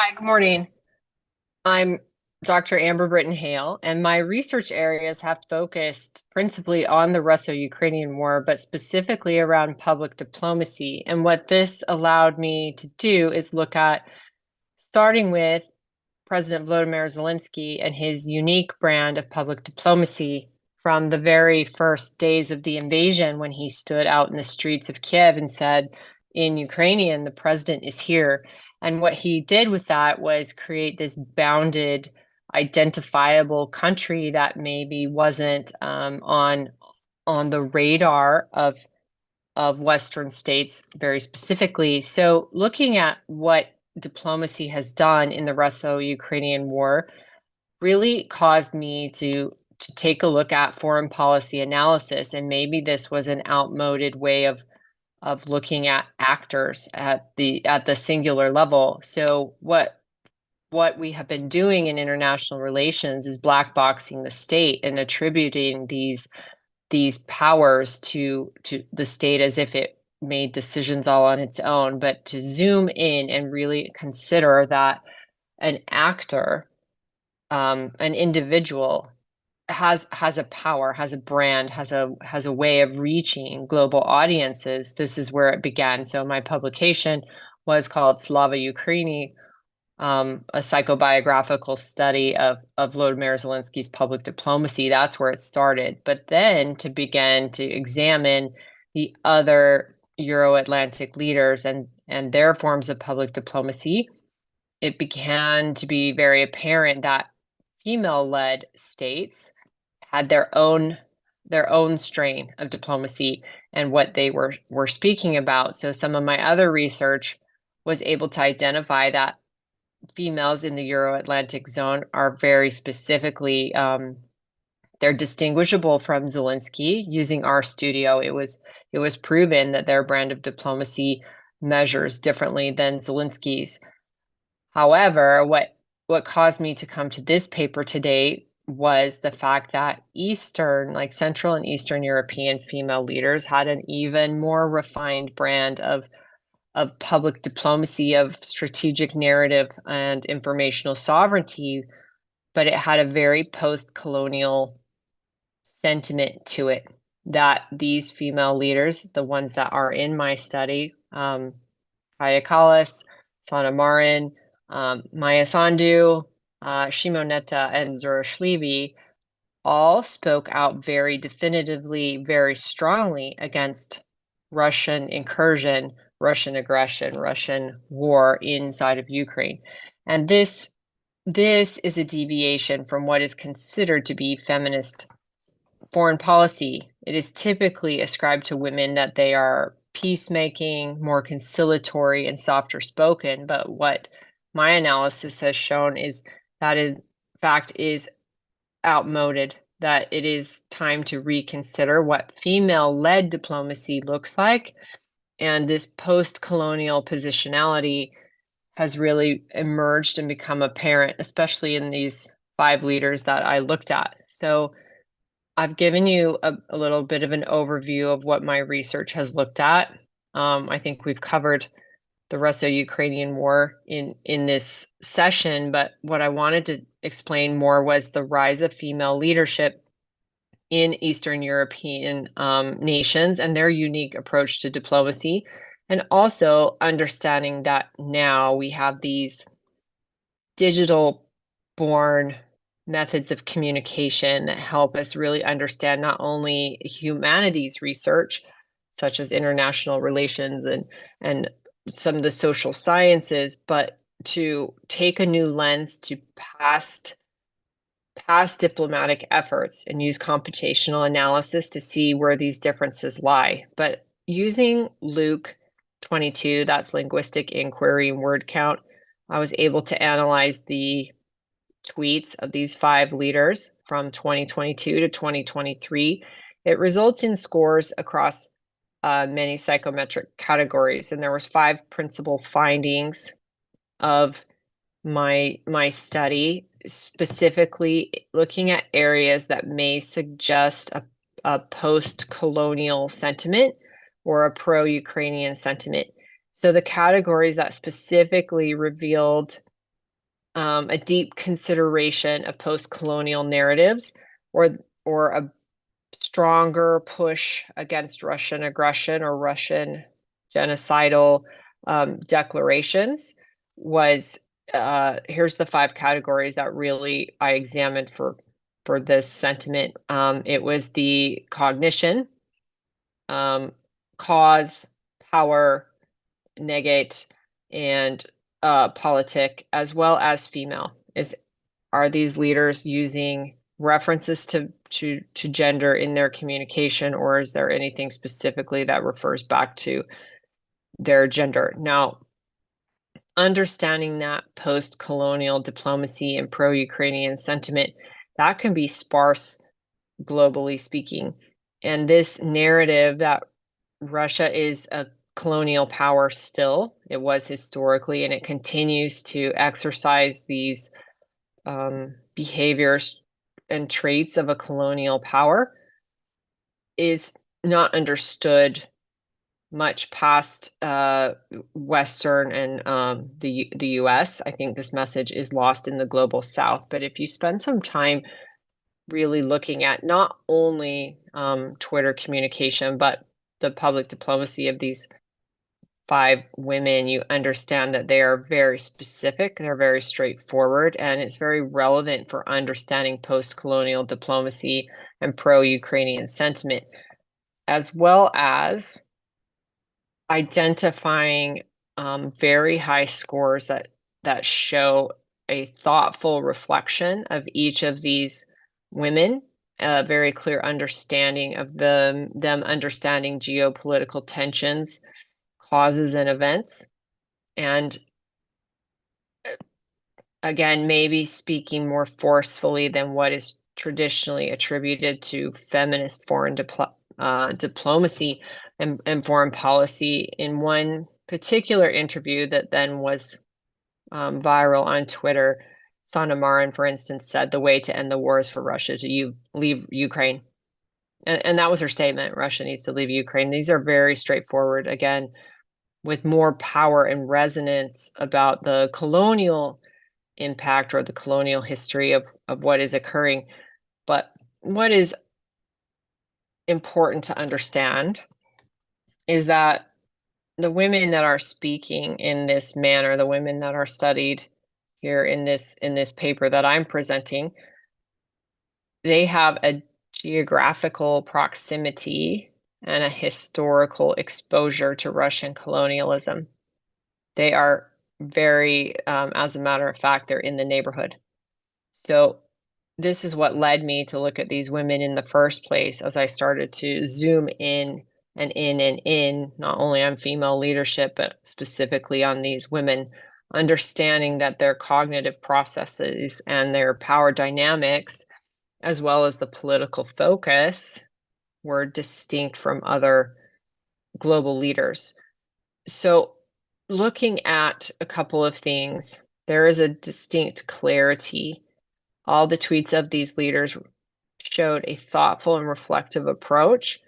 Hi, good morning. I'm Dr. Amber Brittain Hale, and my research areas have focused principally on the Russo-Ukrainian War, but specifically around public diplomacy. And what this allowed me to do is look at starting with President Volodymyr Zelensky and his unique brand of public diplomacy from the very first days of the invasion when he stood out in the streets of Kiev and said, in Ukrainian, the president is here. And what he did with that was create this bounded, identifiable country that maybe wasn't on the radar of Western states very specifically. So looking at what diplomacy has done in the Russo-Ukrainian war really caused me to take a look at foreign policy analysis, and maybe this was an outmoded way of looking at actors at the singular level. So what we have been doing in international relations is blackboxing the state and attributing these powers to the state as if it made decisions all on its own, but to zoom in and really consider that an actor, an individual has a power, has a brand, has a way of reaching global audiences. This is where it began. So my publication was called Slava Ukraini, a psychobiographical study of Volodymyr Zelensky's public diplomacy. That's where it started. But then to begin to examine the other Euro-Atlantic leaders and their forms of public diplomacy, it began to be very apparent that female-led states had their own strain of diplomacy and what they were speaking about. So some of my other research was able to identify that females in the Euro-Atlantic zone are very specifically they're distinguishable from Zelensky. Using our studio, it was proven that their brand of diplomacy measures differently than Zelensky's. However, what caused me to come to this paper today was the fact that Eastern, like Central and Eastern European female leaders had an even more refined brand of public diplomacy, of strategic narrative and informational sovereignty, but it had a very post-colonial sentiment to it. That these female leaders, the ones that are in my study, Kaya Kallas, Fauna Marin, Maya Sandu, Shimonetta, and Zora Shlibi, all spoke out very definitively, very strongly against Russian incursion, Russian aggression, Russian war inside of Ukraine. And this is a deviation from what is considered to be feminist foreign policy. It is typically ascribed to women that they are peacemaking, more conciliatory, and softer spoken. But what my analysis has shown is that in fact is outmoded, that it is time to reconsider what female-led diplomacy looks like. And this post-colonial positionality has really emerged and become apparent, especially in these five leaders that I looked at. So I've given you a little bit of an overview of what my research has looked at. I think we've covered the Russo-Ukrainian War in this session, but what I wanted to explain more was the rise of female leadership in Eastern European nations and their unique approach to diplomacy, and also understanding that now we have these digital-born methods of communication that help us really understand not only humanities research, such as international relations and some of the social sciences, but to take a new lens to past diplomatic efforts and use computational analysis to see where these differences lie. But using Luke 22, that's linguistic inquiry and word count, I was able to analyze the tweets of these five leaders from 2022 to 2023. It results in scores across many psychometric categories, and there was five principal findings of my study, specifically looking at areas that may suggest a post-colonial sentiment or a pro-Ukrainian sentiment. So the categories that specifically revealed a deep consideration of post-colonial narratives, or a stronger push against Russian aggression or Russian genocidal declarations. Was Here's the 5 categories that really I examined for this sentiment. It was the cognition, cause, power, negate, and politic, as well as female. Are these leaders using references to gender in their communication, or is there anything specifically that refers back to their gender? Now, understanding that post-colonial diplomacy and pro-Ukrainian sentiment, that can be sparse, globally speaking. And this narrative that Russia is a colonial power still, it was historically, and it continues to exercise these behaviors and traits of a colonial power, is not understood much past Western and the US. I think this message is lost in the global South. But if you spend some time really looking at not only Twitter communication, but the public diplomacy of these 5 women, you understand that they are very specific, they're very straightforward, and it's very relevant for understanding post-colonial diplomacy and pro-Ukrainian sentiment, as well as identifying very high scores that show a thoughtful reflection of each of these women, a very clear understanding of them understanding geopolitical tensions, causes, and events, and again, maybe speaking more forcefully than what is traditionally attributed to feminist foreign diplomacy and foreign policy. In one particular interview that then was viral on Twitter, Sanna Marin, for instance, said the way to end the war is for Russia to leave Ukraine. And that was her statement. Russia needs to leave Ukraine. These are very straightforward, again, with more power and resonance about the colonial impact or the colonial history of what is occurring. But what is important to understand is that the women that are speaking in this manner, the women that are studied here in this paper that I'm presenting, they have a geographical proximity and a historical exposure to Russian colonialism. They are very, as a matter of fact, they're in the neighborhood. So this is what led me to look at these women in the first place as I started to zoom in and in and in, not only on female leadership, but specifically on these women, understanding that their cognitive processes and their power dynamics, as well as the political focus, were distinct from other global leaders. So looking at a couple of things, there is a distinct clarity. All the tweets of these leaders showed a thoughtful and reflective approach,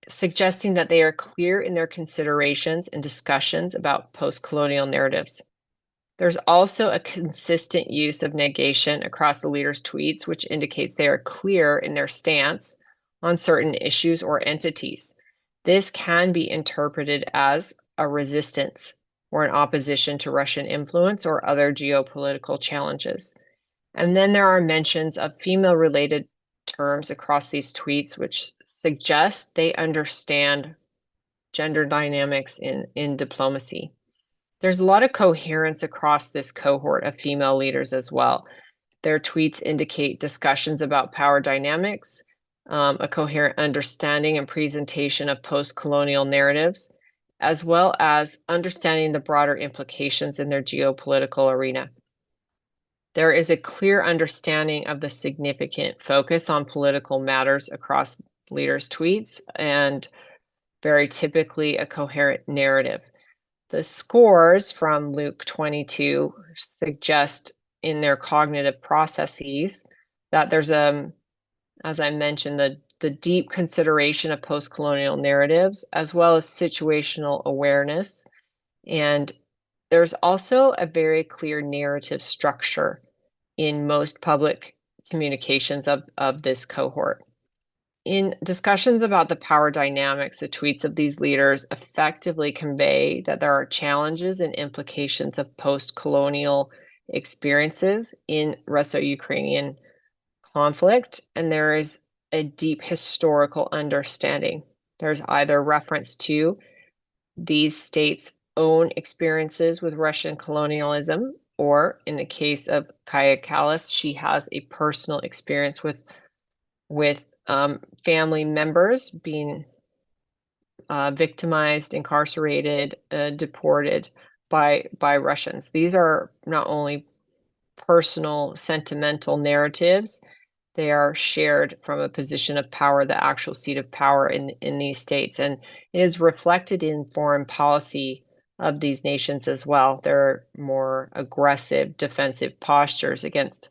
suggesting that they are clear in their considerations and discussions about post-colonial narratives. There's also a consistent use of negation across the leaders' tweets, which indicates they are clear in their stance on certain issues or entities. This can be interpreted as a resistance or an opposition to Russian influence or other geopolitical challenges. And then there are mentions of female-related terms across these tweets, which suggest they understand gender dynamics in diplomacy. There's a lot of coherence across this cohort of female leaders as well. Their tweets indicate discussions about power dynamics, a coherent understanding and presentation of post-colonial narratives, as well as understanding the broader implications in their geopolitical arena. There is a clear understanding of the significant focus on political matters across leaders' tweets, and very typically a coherent narrative. The scores from Luke 22 suggest in their cognitive processes that there's as I mentioned, the deep consideration of post-colonial narratives, as well as situational awareness and There's also a very clear narrative structure in most public communications of this cohort. In discussions about the power dynamics, the tweets of these leaders effectively convey that there are challenges and implications of post-colonial experiences in Russo-Ukrainian conflict, and there is a deep historical understanding. There's either reference to these states' own experiences with Russian colonialism, or in the case of Kaya Kallas, she has a personal experience with family members being victimized, incarcerated, deported by Russians. These are not only personal, sentimental narratives, they are shared from a position of power, the actual seat of power in these states, and it is reflected in foreign policy of these nations as well. There are more aggressive, defensive postures against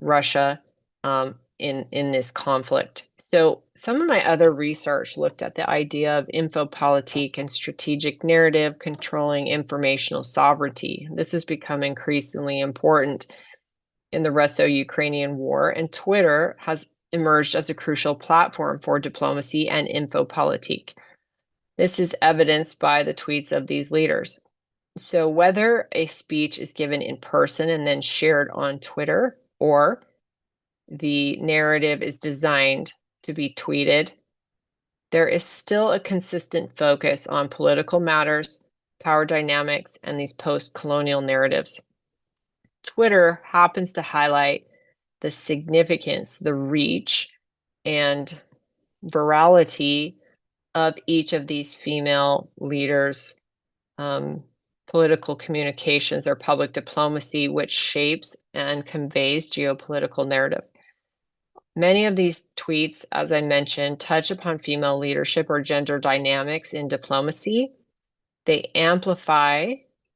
Russia in this conflict. So some of my other research looked at the idea of infopolitique and strategic narrative controlling informational sovereignty. This has become increasingly important in the Russo-Ukrainian war, and Twitter has emerged as a crucial platform for diplomacy and infopolitique. This is evidenced by the tweets of these leaders. So whether a speech is given in person and then shared on Twitter, or the narrative is designed to be tweeted, there is still a consistent focus on political matters, power dynamics, and these post-colonial narratives. Twitter happens to highlight the significance, the reach, and virality of each of these female leaders' political communications or public diplomacy, which shapes and conveys geopolitical narrative. Many of these tweets, as I mentioned, touch upon female leadership or gender dynamics in diplomacy. They amplify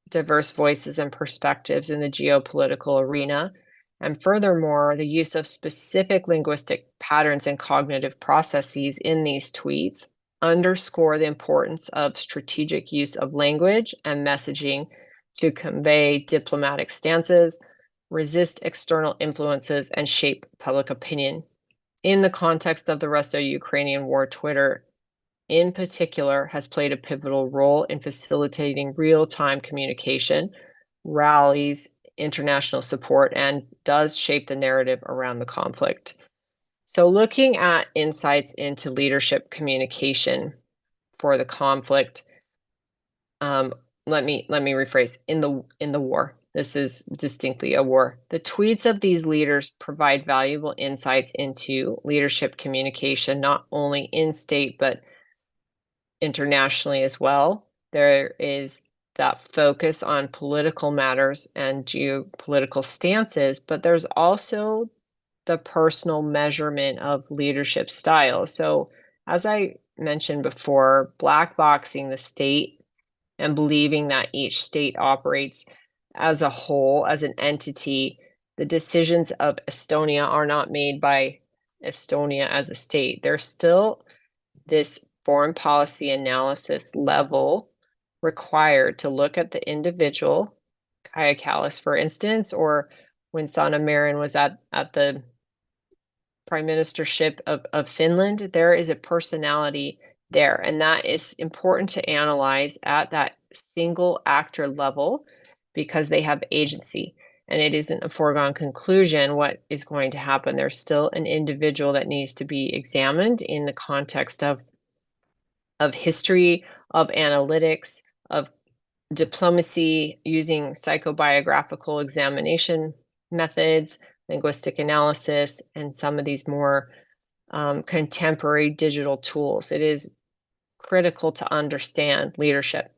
diverse voices and perspectives in the geopolitical arena. And furthermore, the use of specific linguistic patterns and cognitive processes in these tweets underscore the importance of strategic use of language and messaging to convey diplomatic stances, resist external influences, and shape public opinion. In the context of the Russo-Ukrainian war, Twitter in particular has played a pivotal role in facilitating real-time communication, rallies, international support, and does shape the narrative around the conflict. So looking at insights into leadership communication for the conflict, let me rephrase. In the war, this is distinctly a war. The tweets of these leaders provide valuable insights into leadership communication, not only in state, but internationally as well. There is that focus on political matters and geopolitical stances, but there's also the personal measurement of leadership style. So, as I mentioned before, black boxing the state and believing that each state operates as a whole, as an entity, the decisions of Estonia are not made by Estonia as a state. There's still this foreign policy analysis level required to look at the individual, Kaya Kallas, for instance, or when Sanna Marin was at the prime ministership of Finland, there is a personality there, and that is important to analyze at that single actor level because they have agency. And it isn't a foregone conclusion what is going to happen. There's still an individual that needs to be examined in the context of history, of analytics, of diplomacy, using psychobiographical examination methods, linguistic analysis, and some of these more contemporary digital tools. It is critical to understand leadership,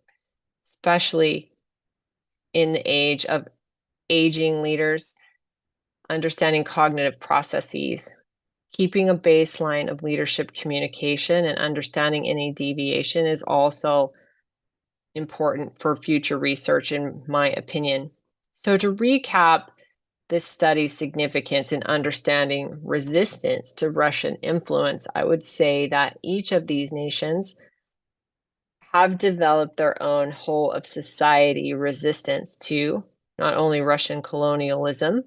especially in the age of aging leaders, understanding cognitive processes, keeping a baseline of leadership communication and understanding any deviation is also important for future research, in my opinion. So to recap this study's significance in understanding resistance to Russian influence, I would say that each of these nations have developed their own whole of society resistance to not only Russian colonialism,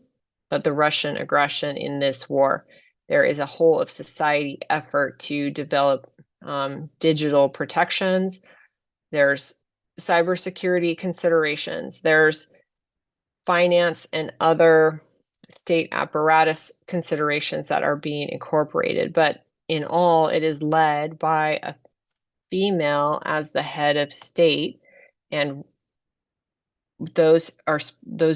but the Russian aggression in this war. There is a whole of society effort to develop digital protections. There's cybersecurity considerations. There's finance and other state apparatus considerations that are being incorporated. But in all, it is led by a female as the head of state, and those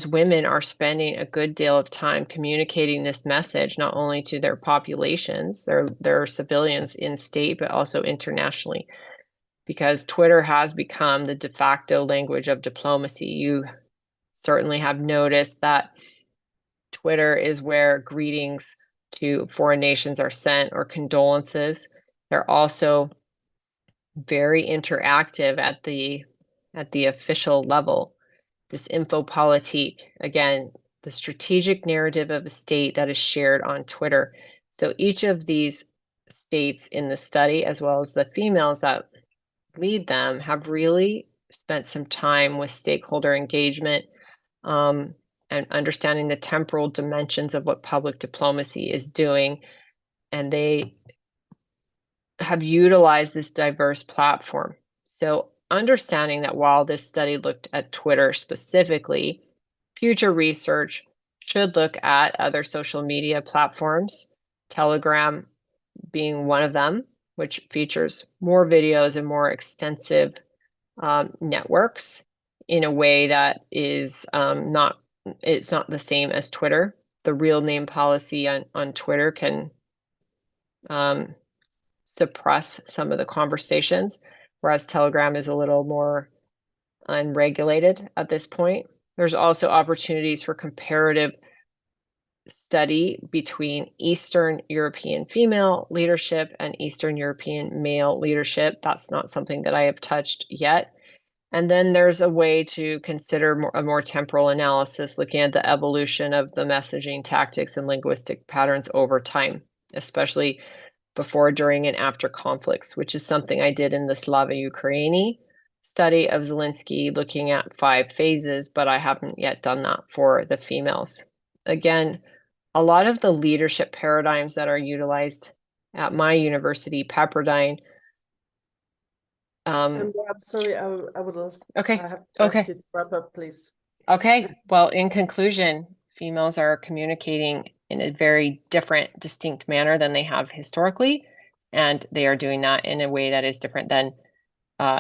women are spending a good deal of time communicating this message not only to their populations, their civilians in state, but also internationally, because Twitter has become the de facto language of diplomacy. You certainly have noticed that Twitter is where greetings to foreign nations are sent, or condolences. They're also very interactive at the official level. This infopolitique, again, the strategic narrative of a state that is shared on Twitter. So each of these states in the study, as well as the females that lead them, have really spent some time with stakeholder engagement, and understanding the temporal dimensions of what public diplomacy is doing. And they have utilized this diverse platform. So understanding that while this study looked at Twitter specifically, future research should look at other social media platforms, Telegram being one of them, which features more videos and more extensive networks in a way that is it's not the same as Twitter. The real name policy on Twitter can suppress some of the conversations, whereas Telegram is a little more unregulated at this point. There's also opportunities for comparative study between Eastern European female leadership and Eastern European male leadership. That's not something that I have touched yet. And then there's a way to consider a more temporal analysis, looking at the evolution of the messaging tactics and linguistic patterns over time, especially before, during, and after conflicts, which is something I did in the Slava Ukraini study of Zelensky, looking at 5 phases, but I haven't yet done that for the females. Again, a lot of the leadership paradigms that are utilized at my university, Pepperdine. I'm sorry, I Okay. have to ask you to wrap up, please. Okay. Well, in conclusion, females are communicating in a very different, distinct manner than they have historically, and they are doing that in a way that is different than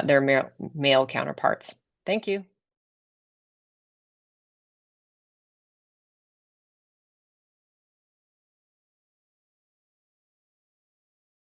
their male counterparts. Thank you.